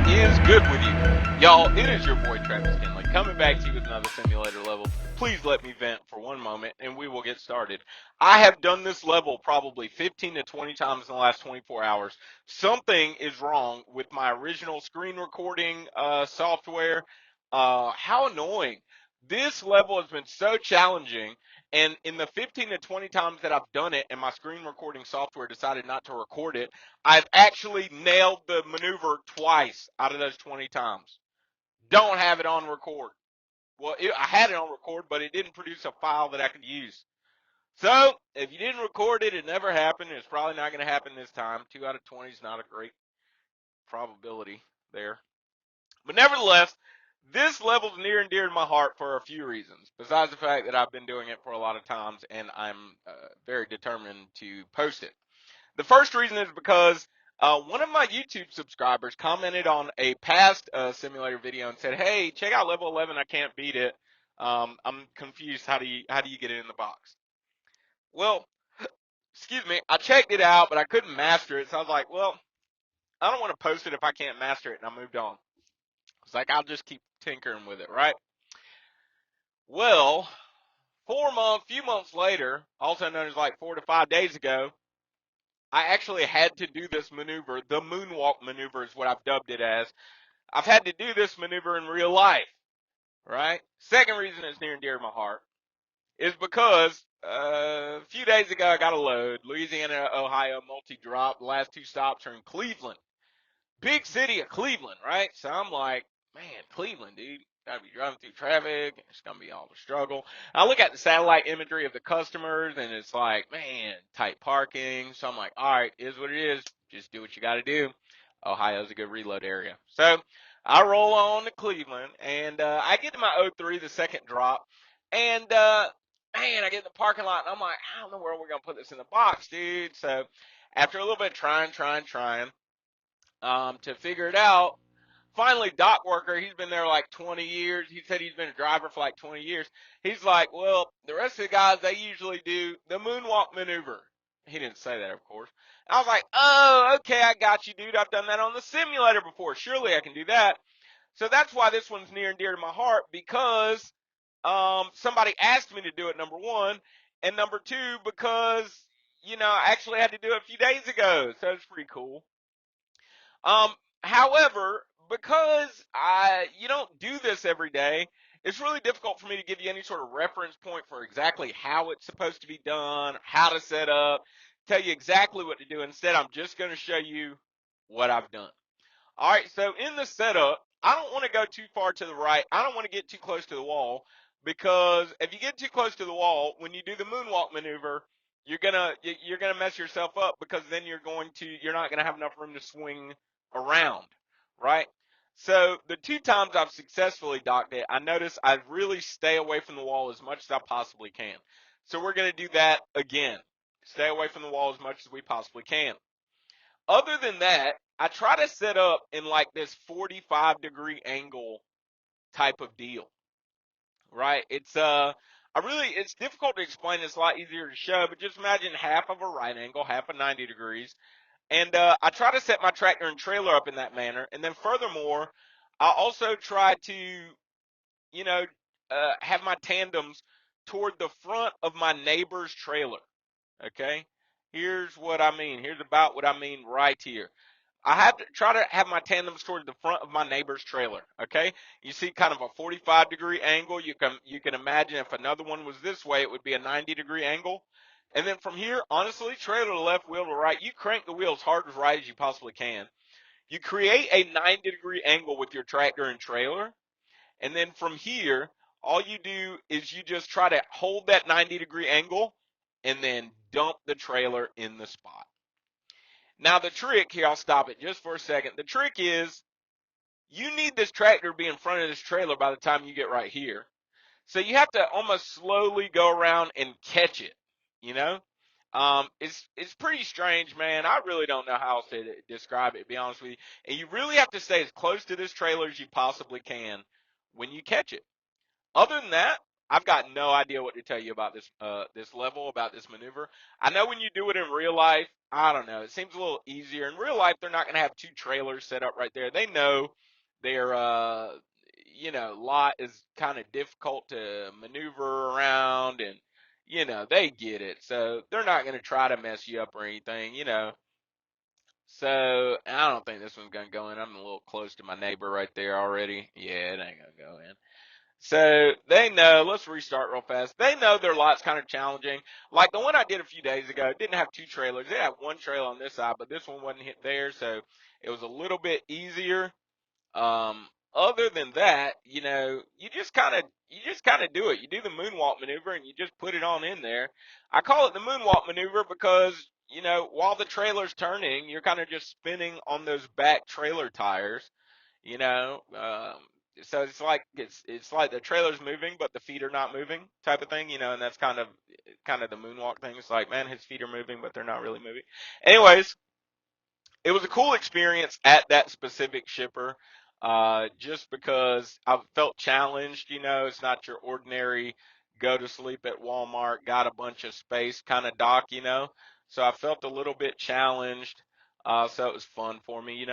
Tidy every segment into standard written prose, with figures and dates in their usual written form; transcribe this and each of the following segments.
Is good with you? Y'all, it is your boy Travis Kinley coming back to you with another simulator level. Please let me vent for one moment and we will get started. I have done this level probably 15 to 20 times in the last 24 hours. Something is wrong with my original screen recording software. How annoying. This level has been so challenging, and in the 15 to 20 times that I've done it and my screen recording software decided not to record it, I've actually nailed the maneuver twice out of those 20 times. Don't have it on record. Well, I had it on record, but it didn't produce a file that I could use. So, if you didn't record it, it never happened. It's probably not going to happen this time. 2 out of 20 is not a great probability there. But nevertheless, this level's near and dear to my heart for a few reasons. Besides the fact that I've been doing it for a lot of times and I'm very determined to post it. The first reason is because one of my YouTube subscribers commented on a past simulator video and said, "Hey, check out level 11. I can't beat it. I'm confused. How do you get it in the box?" Well, excuse me. I checked it out, but I couldn't master it. So I was like, "Well, I don't want to post it if I can't master it," and I moved on. It's like I'll just keep tinkering with it, right? Well, few months later, also known as like 4 to 5 days ago, I actually had to do this maneuver. The moonwalk maneuver is what I've dubbed it as. I've had to do this maneuver in real life, right? Second reason it's near and dear to my heart is because a few days ago I got a load. Louisiana, Ohio, multi-drop. The last two stops are in Cleveland. Big city of Cleveland, right? So I'm like, man, Cleveland, dude. Gotta be driving through traffic. It's gonna be all the struggle. I look at the satellite imagery of the customers, and it's like, man, tight parking. So I'm like, all right, is what it is. Just do what you got to do. Ohio's a good reload area. So I roll on to Cleveland, and I get to my O3, the second drop, and man, I get in the parking lot, and I'm like, I don't know where we're gonna put this in the box, dude. So after a little bit of trying to figure it out. Finally, dock worker, he's been there like 20 years. He said he's been a driver for like 20 years. He's like, well, the rest of the guys, they usually do the moonwalk maneuver. He didn't say that, of course. I was like, oh, okay, I got you, dude. I've done that on the simulator before. Surely I can do that. So that's why this one's near and dear to my heart, because somebody asked me to do it, number one. And number two, because, I actually had to do it a few days ago. So it's pretty cool. Um, However, because you don't do this every day, it's really difficult for me to give you any sort of reference point for exactly how it's supposed to be done, how to set up, tell you exactly what to do. Instead, I'm just going to show you what I've done. All right, so in the setup, I don't want to go too far to the right. I don't want to get too close to the wall, because if you get too close to the wall, when you do the moonwalk maneuver, you're gonna mess yourself up, because then you're not gonna have enough room to swing around, right? So the two times I've successfully docked it, I notice I really stay away from the wall as much as I possibly can. So we're gonna do that again. Stay away from the wall as much as we possibly can. Other than that, I try to set up in like this 45-degree angle type of deal, right? It's difficult to explain. It's a lot easier to show, but just imagine half of a right angle, half of 90 degrees. And I try to set my tractor and trailer up in that manner. And then furthermore, I also try to, you know, have my tandems toward the front of my neighbor's trailer. Okay. Here's what I mean. Here's about what I mean right here. I have to try to have my tandems toward the front of my neighbor's trailer. Okay, you see kind of a 45-degree angle. You can imagine if another one was this way, it would be a 90-degree angle. And then from here, honestly, trailer to left, wheel to right. You crank the wheel as hard as right as you possibly can. You create a 90-degree angle with your tractor and trailer, and then from here, all you do is you just try to hold that 90-degree angle, and then dump the trailer in the spot. Now the trick here, I'll stop it just for a second. The trick is you need this tractor to be in front of this trailer by the time you get right here. So you have to almost slowly go around and catch it, you know? It's pretty strange, man. I really don't know how else to describe it, to be honest with you. And you really have to stay as close to this trailer as you possibly can when you catch it. Other than that, I've got no idea what to tell you about this level, about this maneuver. I know when you do it in real life, I don't know. It seems a little easier. In real life, they're not going to have two trailers set up right there. They know their lot is kind of difficult to maneuver around, and they get it. So they're not going to try to mess you up or anything. So I don't think this one's going to go in. I'm a little close to my neighbor right there already. Yeah, it ain't going to go in. So they know, let's restart real fast. They know their lot's kind of challenging. Like the one I did a few days ago, it didn't have two trailers. It had one trailer on this side, but this one wasn't hit there, so it was a little bit easier. Other than that, you just kind of do it. You do the moonwalk maneuver and you just put it on in there. I call it the moonwalk maneuver because, while the trailer's turning, you're kind of just spinning on those back trailer tires, you know. So it's like the trailer's moving, but the feet are not moving, type of thing. And that's kind of the moonwalk thing. It's like, man, his feet are moving, but they're not really moving. Anyways, it was a cool experience at that specific shipper, just because I felt challenged. It's not your ordinary go to sleep at Walmart, got a bunch of space kind of dock. So I felt a little bit challenged. So it was fun for me.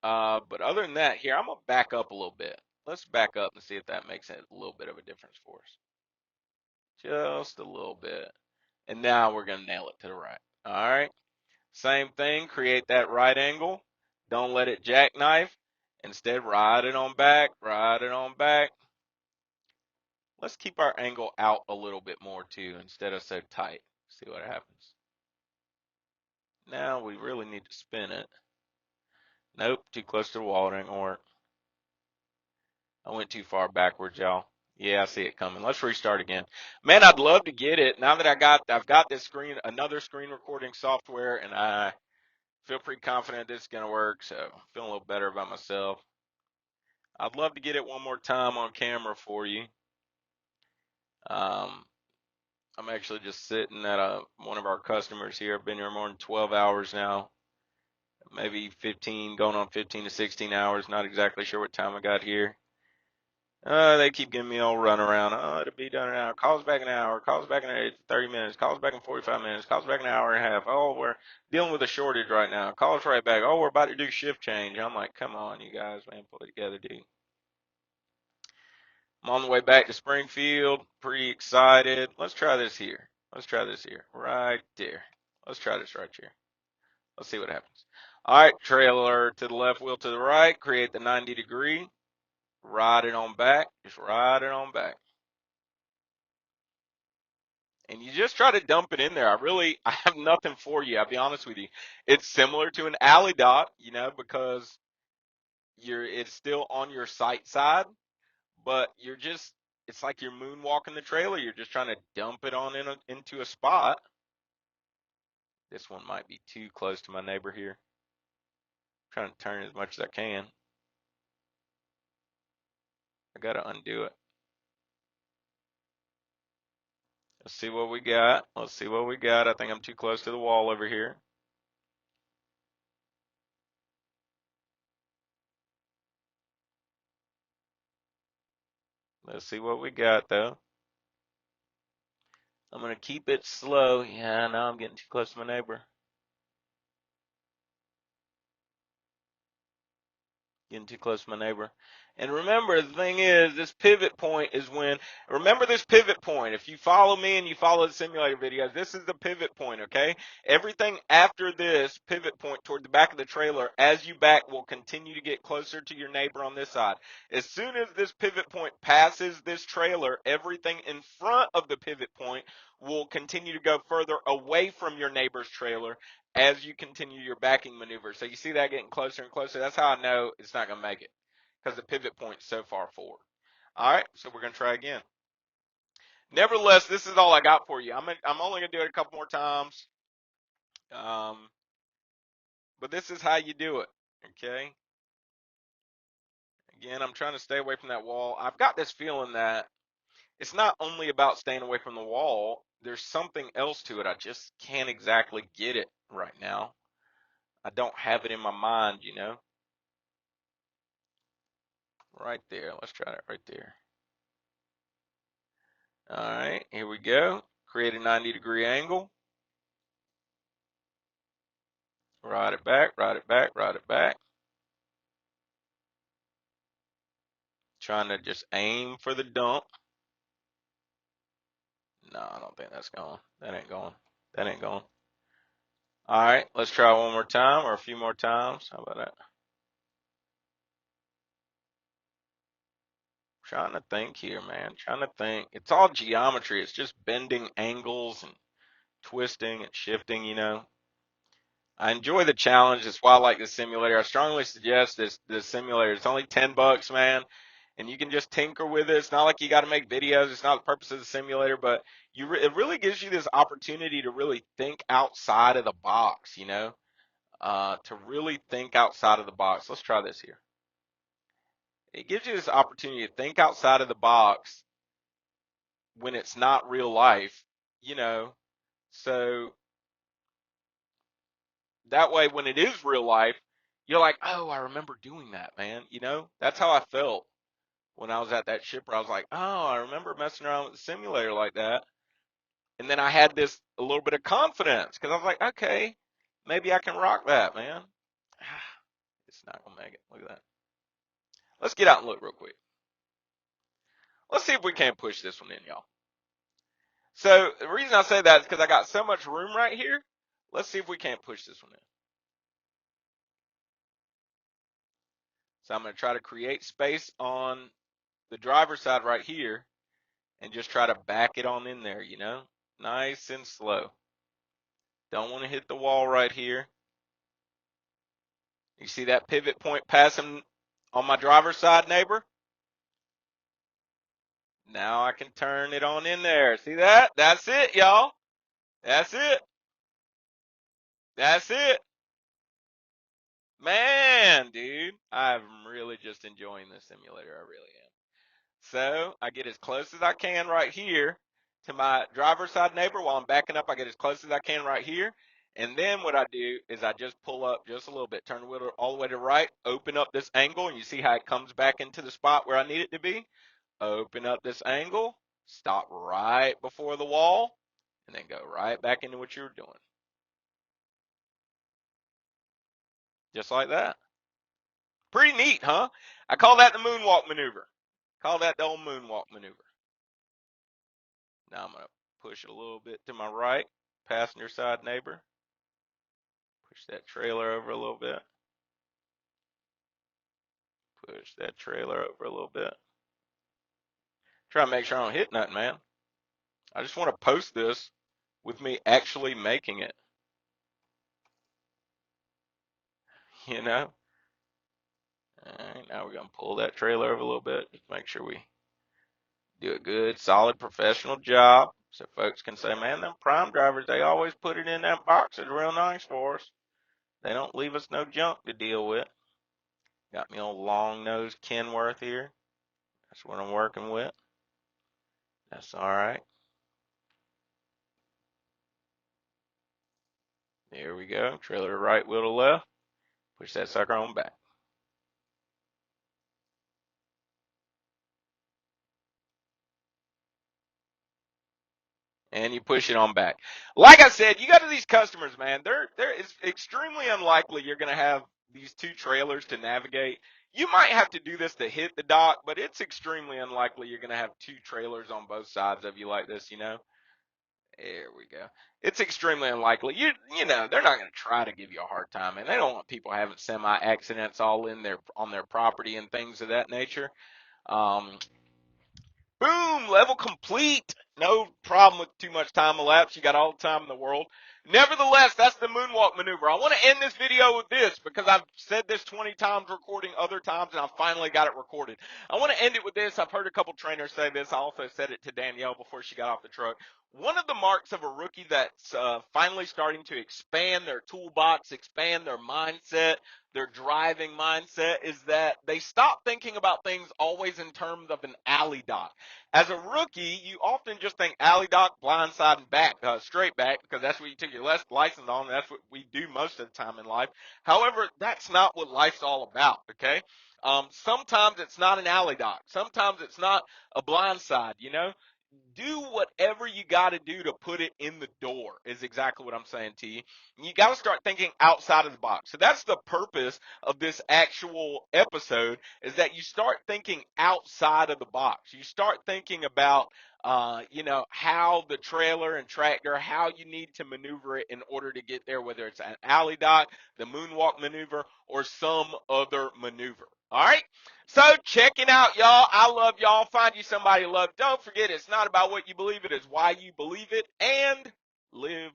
But other than that, here, I'm going to back up a little bit. Let's back up and see if that makes a little bit of a difference for us. Just a little bit. And now we're going to nail it to the right. All right. Same thing, create that right angle. Don't let it jackknife. Instead, ride it on back, ride it on back. Let's keep our angle out a little bit more too, instead of so tight. See what happens. Now we really need to spin it. Nope, too close to the wall, it ain't gonna work. I went too far backwards, y'all. Yeah, I see it coming. Let's restart again. Man, I'd love to get it. Now that I've got this another screen recording software, and I feel pretty confident this is gonna work, so I'm feeling a little better about myself. I'd love to get it one more time on camera for you. Um, I'm actually just sitting at one of our customers here. I've been here more than 12 hours now, maybe 15, going on 15 to 16 hours. Not exactly sure what time I got here. They keep giving me all run around. Oh, it'll be done in an hour. Calls back an hour. Calls back in 30 minutes. Calls back in 45 minutes. Calls back an hour and a half. Oh, we're dealing with a shortage right now. Calls right back. Oh, we're about to do shift change. I'm like, come on, you guys, man, pull it together, dude. I'm on the way back to Springfield. Pretty excited. Let's try this here. Let's try this here. Right there. Let's try this right here. Let's see what happens. All right, trailer to the left, wheel to the right. Create the 90-degree. Ride it on back. Just ride it on back. And you just try to dump it in there. I have nothing for you. I'll be honest with you. It's similar to an alley dot, because it's still on your sight side, but it's like you're moonwalking the trailer. You're just trying to dump it on into a spot. This one might be too close to my neighbor here. I'm trying to turn as much as I can. I gotta undo it. Let's see what we got. Let's see what we got. I think I'm too close to the wall over here. Let's see what we got though. I'm gonna keep it slow. Yeah, now I'm getting too close to my neighbor. Getting too close to my neighbor. And remember, the thing is, this pivot point is remember this pivot point. If you follow me and you follow the simulator videos, this is the pivot point, okay? Everything after this pivot point toward the back of the trailer, as you back, will continue to get closer to your neighbor on this side. As soon as this pivot point passes this trailer, everything in front of the pivot point will continue to go further away from your neighbor's trailer as you continue your backing maneuver. So you see that getting closer and closer. That's how I know it's not going to make it, because the pivot point's so far forward. All right, so we're going to try again. Nevertheless, this is all I got for you. I'm only going to do it a couple more times, um, but this is how you do it, okay? Again, I'm trying to stay away from that wall. I've got this feeling that it's not only about staying away from the wall. There's something else to it. I just can't exactly get it right now. I don't have it in my mind. Right there. Let's try that right there. All right, here we go. Create a 90-degree angle. Ride it back, ride it back, ride it back. Trying to just aim for the dump. No, I don't think that's going. That ain't going. That ain't going. All right, let's try one more time or a few more times. How about that? Trying to think here, man. Trying to think. It's all geometry. It's just bending angles and twisting and shifting. I enjoy the challenge. That's why I like the simulator. I strongly suggest this simulator. It's only $10, man, and you can just tinker with it. It's not like you got to make videos. It's not the purpose of the simulator, but it really gives you this opportunity to really think outside of the box. To really think outside of the box. Let's try this here. It gives you this opportunity to think outside of the box when it's not real life, you know. So that way, when it is real life, you're like, oh, I remember doing that, man. That's how I felt when I was at that shipper. I was like, oh, I remember messing around with the simulator like that. And then I had this a little bit of confidence because I was like, okay, maybe I can rock that, man. It's not gonna make it. Look at that. Let's get out and look real quick. Let's see if we can't push this one in, y'all. So the reason I say that is because I got so much room right here. Let's see if we can't push this one in. So I'm going to try to create space on the driver's side right here and just try to back it on in there. Nice and slow. Don't want to hit the wall right here. You see that pivot point passing on my driver's side, neighbor? Now I can turn it on in there. See that? That's it, y'all. That's it. That's it. Man, dude, I'm really just enjoying this simulator. I really am. So I get as close as I can right here to my driver's side neighbor. While I'm backing up, I get as close as I can right here. And then what I do is I just pull up just a little bit, turn the wheel all the way to the right, open up this angle, and you see how it comes back into the spot where I need it to be. Open up this angle, stop right before the wall, and then go right back into what you were doing. Just like that. Pretty neat, huh? I call that the moonwalk maneuver. Call that the old moonwalk maneuver. Now I'm going to push it a little bit to my right, passenger side neighbor. Push that trailer over a little bit. Push that trailer over a little bit. Try to make sure I don't hit nothing, man. I just want to post this with me actually making it. You know? Alright, now we're going to pull that trailer over a little bit. Just make sure we do a good, solid, professional job. So folks can say, man, them prime drivers, they always put it in that box. It's real nice for us. They don't leave us no junk to deal with. Got me old long-nosed Kenworth here. That's what I'm working with. That's all right. There we go. Trailer to right, wheel to left. Push that sucker on back. And you push it on back. Like I said, you got these customers, man. It's extremely unlikely you're going to have these two trailers to navigate. You might have to do this to hit the dock, but it's extremely unlikely you're going to have two trailers on both sides of you like this. There we go. It's extremely unlikely. They're not going to try to give you a hard time, and they don't want people having semi accidents all in their on their property and things of that nature. Um, Boom, level complete. No problem with too much time elapsed. You got all the time in the world. Nevertheless, that's the moonwalk maneuver. I want to end this video with this because I've said this 20 times recording other times and I finally got it recorded. I want to end it with this. I've heard a couple trainers say this. I also said it to Danielle before she got off the truck. One of the marks of a rookie that's finally starting to expand their toolbox, expand their mindset, their driving mindset, is that they stop thinking about things always in terms of an alley dock. As a rookie, you often just think alley dock, blind side, and back, straight back, because that's what you took your license on. And that's what we do most of the time in life. However, that's not what life's all about, okay? Sometimes it's not an alley dock. Sometimes it's not a blind side, do whatever you got to do to put it in the door is exactly what I'm saying to you. You got to start thinking outside of the box. So that's the purpose of this actual episode, is that you start thinking outside of the box. You start thinking about how the trailer and tractor, how you need to maneuver it in order to get there, whether it's an alley dock, the moonwalk maneuver, or some other maneuver. All right. So checking out, y'all. I love y'all. Find you somebody to love. Don't forget, it's not about what you believe, it is why you believe it, and live